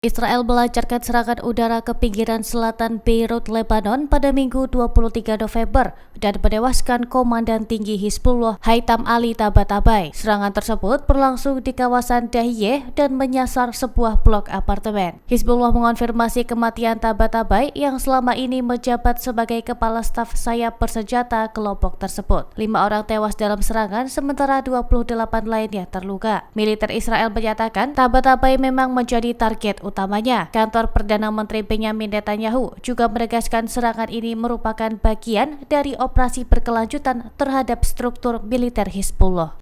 Israel melancarkan serangan udara ke pinggiran selatan Beirut, Lebanon pada Minggu 23 November dan menewaskan Komandan Tinggi Hizbullah Haitham Ali Tabatabai. Serangan tersebut berlangsung di kawasan Dahiyeh dan menyasar sebuah blok apartemen. Hizbullah mengonfirmasi kematian Tabatabai yang selama ini menjabat sebagai kepala staf sayap bersenjata kelompok tersebut. 5 orang tewas dalam serangan sementara 28 lainnya terluka. Militer Israel menyatakan Tabatabai memang menjadi target utamanya. Kantor Perdana Menteri Benyamin Netanyahu juga menegaskan serangan ini merupakan bagian dari operasi berkelanjutan terhadap struktur militer Hizbullah.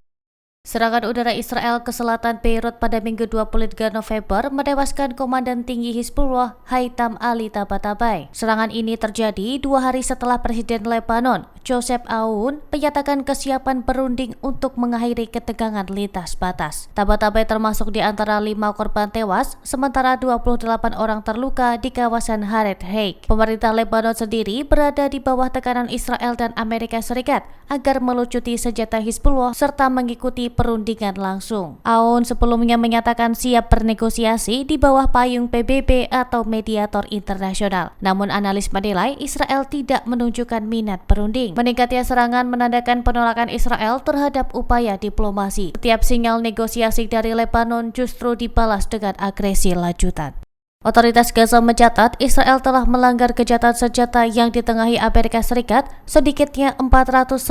Serangan udara Israel ke selatan Beirut pada Minggu 23 November menewaskan Komandan Tinggi Hizbullah Haitham Ali Tabatabai. Serangan ini terjadi 2 hari setelah Presiden Lebanon, Joseph Aoun, menyatakan kesiapan berunding untuk mengakhiri ketegangan lintas batas. Tabatabai termasuk di antara 5 korban tewas, sementara 28 orang terluka di kawasan Haret Haik. Pemerintah Lebanon sendiri berada di bawah tekanan Israel dan Amerika Serikat agar melucuti senjata Hizbullah serta mengikuti perundingan langsung. Aoun sebelumnya menyatakan siap bernegosiasi di bawah payung PBB atau mediator internasional. Namun analis menilai Israel tidak menunjukkan minat berunding. Meningkatnya serangan menandakan penolakan Israel terhadap upaya diplomasi. Setiap sinyal negosiasi dari Lebanon justru dibalas dengan agresi lanjutan. Otoritas Gaza mencatat Israel telah melanggar gencatan senjata yang ditengahi Amerika Serikat sedikitnya 497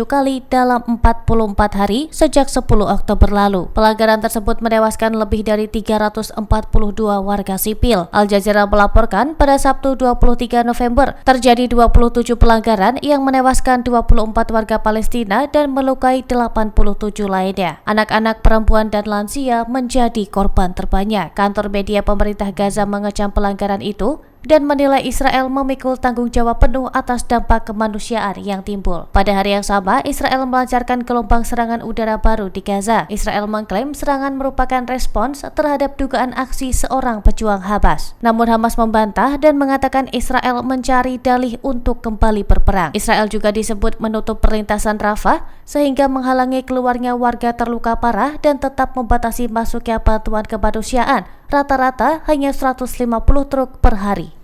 kali dalam 44 hari sejak 10 Oktober lalu. Pelanggaran tersebut menewaskan lebih dari 342 warga sipil. Al Jazeera melaporkan pada Sabtu 23 November terjadi 27 pelanggaran yang menewaskan 24 warga Palestina dan melukai 87 lainnya. Anak-anak, perempuan, dan lansia menjadi korban terbanyak. Kantor media pemerintah Gaza mengecam pelanggaran itu dan menilai Israel memikul tanggung jawab penuh atas dampak kemanusiaan yang timbul. Pada hari yang sama, Israel melancarkan gelombang serangan udara baru di Gaza. Israel mengklaim serangan merupakan respons terhadap dugaan aksi seorang pejuang Hamas. Namun Hamas membantah dan mengatakan Israel mencari dalih untuk kembali berperang. Israel juga disebut menutup perlintasan Rafah sehingga menghalangi keluarnya warga terluka parah dan tetap membatasi masuknya bantuan kemanusiaan. Rata-rata hanya 150 truk per hari.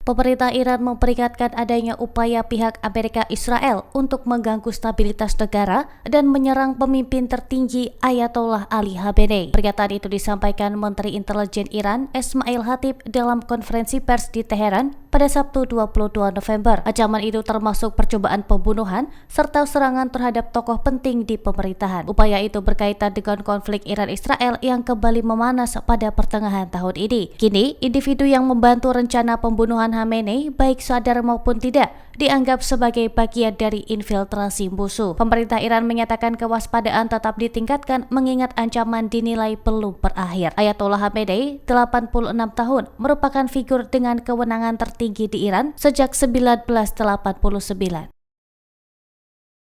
Pemerintah Iran memperingatkan adanya upaya pihak Amerika Israel untuk mengganggu stabilitas negara dan menyerang pemimpin tertinggi Ayatollah Ali Khamenei. Pernyataan itu disampaikan Menteri Intelijen Iran Esmail Hatib dalam konferensi pers di Teheran pada Sabtu 22 November. Ancaman itu termasuk percobaan pembunuhan serta serangan terhadap tokoh penting di pemerintahan. Upaya itu berkaitan dengan konflik Iran-Israel yang kembali memanas pada pertengahan tahun ini. Kini, individu yang membantu rencana pembunuhan Khamenei, baik sadar maupun tidak, dianggap sebagai bagian dari infiltrasi musuh. Pemerintah Iran menyatakan kewaspadaan tetap ditingkatkan mengingat ancaman dinilai belum berakhir. Ayatollah Khamenei, 86 tahun, merupakan figur dengan kewenangan tertinggi di Iran sejak 1989.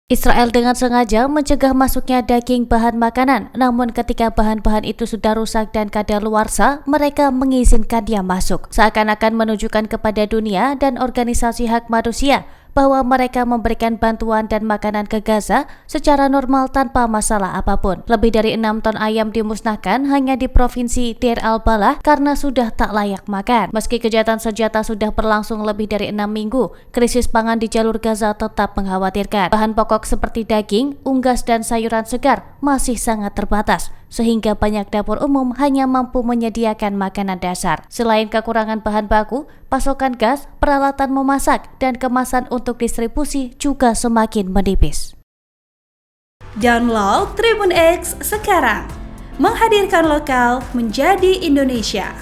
Israel dengan sengaja mencegah masuknya daging bahan makanan, namun ketika bahan-bahan itu sudah rusak dan kadaluarsa, mereka mengizinkannya masuk, seakan-akan menunjukkan kepada dunia dan organisasi hak manusia bahwa mereka memberikan bantuan dan makanan ke Gaza secara normal tanpa masalah apapun. Lebih dari 6 ton ayam dimusnahkan hanya di provinsi Deir al-Balah karena sudah tak layak makan. Meski kejahatan senjata sudah berlangsung lebih dari 6 minggu, krisis pangan di jalur Gaza tetap mengkhawatirkan. Bahan pokok seperti daging, unggas, dan sayuran segar masih sangat terbatas, sehingga banyak dapur umum hanya mampu menyediakan makanan dasar. Selain kekurangan bahan baku, pasokan gas, peralatan memasak, dan kemasan untuk distribusi juga semakin menipis. Download Tribun X sekarang, menghadirkan lokal menjadi Indonesia.